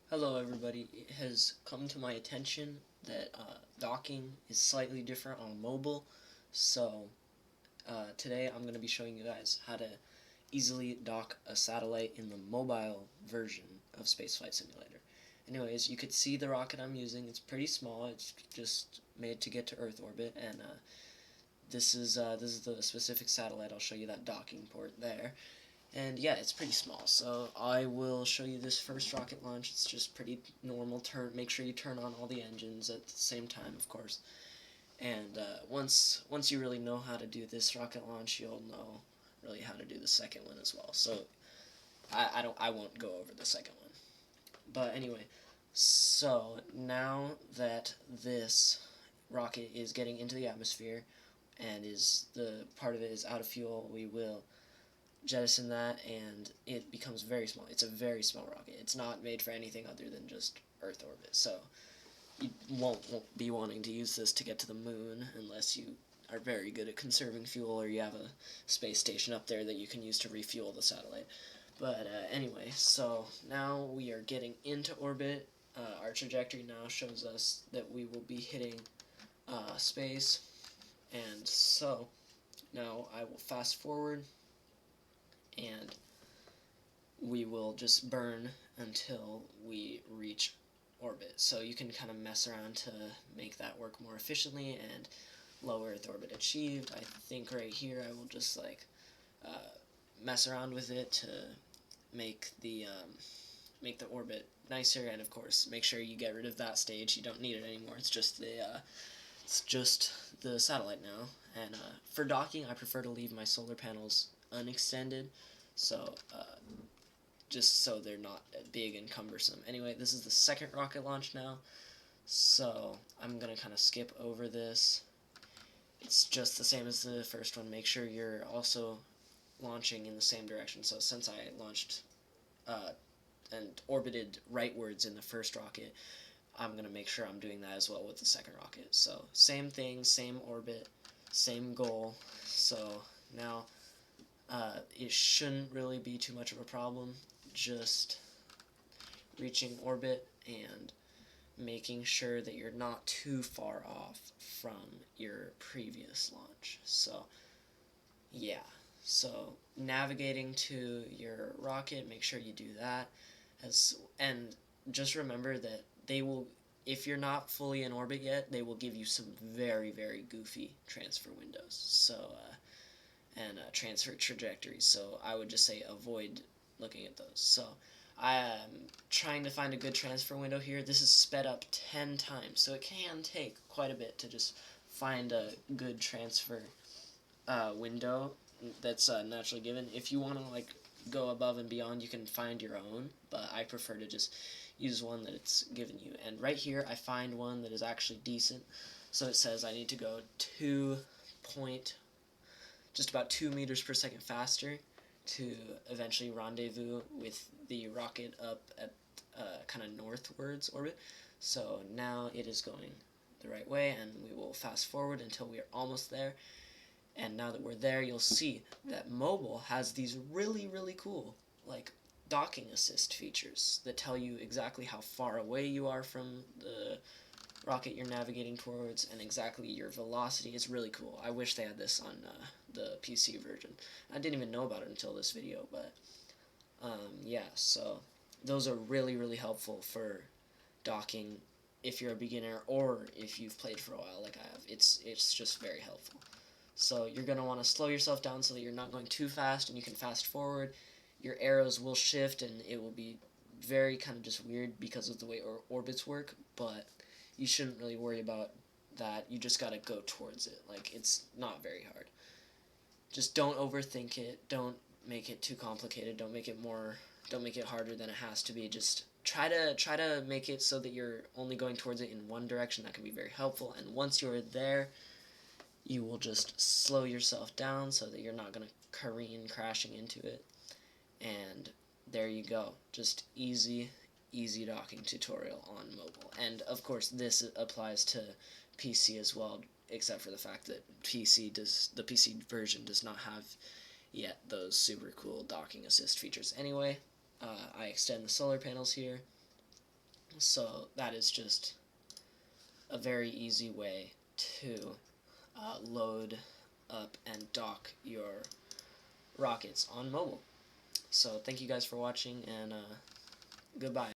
Hello everybody, it has come to my attention that docking is slightly different on mobile, so today I'm going to be showing you guys how to easily dock a satellite in the mobile version of Spaceflight Simulator. Anyways, you could see the rocket I'm using. It's pretty small. It's just made to get to Earth orbit, and this is the specific satellite. I'll show you that docking port there. And yeah, it's pretty small. So I will show you this first rocket launch. It's just pretty normal. Make sure you turn on all the engines at the same time, of course. And once you really know how to do this rocket launch, you'll know really how to do the second one as well. So I won't go over the second one. But anyway, so now that this rocket is getting into the atmosphere and is the part of it is out of fuel, we will jettison that, and it becomes very small. It's a very small rocket. It's not made for anything other than just Earth orbit. So you won't be wanting to use this to get to the moon unless you are very good at conserving fuel or you have a space station up there that you can use to refuel the satellite. But anyway, so now we are getting into orbit. Our trajectory now shows us that we will be hitting space. And so now I will fast forward and we will just burn until we reach orbit. So you can kind of mess around to make that work more efficiently, and low Earth orbit achieved. I think right here I will just like mess around with it to make the orbit nicer, and of course make sure you get rid of that stage. You don't need it anymore. It's just the satellite now. And for docking, I prefer to leave my solar panels unextended, so just so they're not big and cumbersome. Anyway, this is the second rocket launch now, so I'm gonna kind of skip over this. It's just the same as the first one. Make sure you're also launching in the same direction. So since I launched and orbited rightwards in the first rocket, I'm going to make sure I'm doing that as well with the second rocket. So same thing, same orbit, same goal. So now it shouldn't really be too much of a problem. Just reaching orbit and making sure that you're not too far off from your previous launch. So yeah, so navigating to your rocket, make sure you do that. And just remember that they will, if you're not fully in orbit yet, they will give you some very, very goofy transfer windows. So and transfer trajectories. So I would just say avoid looking at those. So I am trying to find a good transfer window here. This is sped up 10 times, so it can take quite a bit to just find a good transfer window that's naturally given. If you want to like go above and beyond, you can find your own, but I prefer to just use one that it's given you. And right here I find one that is actually decent. So it says I need to go 2 point just about 2 meters per second faster to eventually rendezvous with the rocket up at kind of northwards orbit. So now it is going the right way, and we will fast forward until we are almost there. And now that we're there, you'll see that mobile has these really, really cool, like, docking assist features that tell you exactly how far away you are from the rocket you're navigating towards and exactly your velocity. It's really cool. I wish they had this on the PC version. I didn't even know about it until this video, but yeah, so those are really, really helpful for docking if you're a beginner or if you've played for a while like I have. It's just very helpful. So you're going to want to slow yourself down so that you're not going too fast, and you can fast forward. Your arrows will shift, and it will be very kind of just weird because of the way orbits work, but you shouldn't really worry about that. You just got to go towards it. Like, it's not very hard. Just don't overthink it. Don't make it too complicated. Don't make it harder than it has to be. Just try to make it so that you're only going towards it in one direction. That can be very helpful. And once you're there, you will just slow yourself down so that you're not going to careen crashing into it. And there you go. Just easy docking tutorial on mobile. And of course this applies to PC as well, except for the fact that the PC version does not have yet those super cool docking assist features. Anyway, I extend the solar panels here, So that is just a very easy way to load up and dock your rockets on mobile. So thank you guys for watching, and goodbye.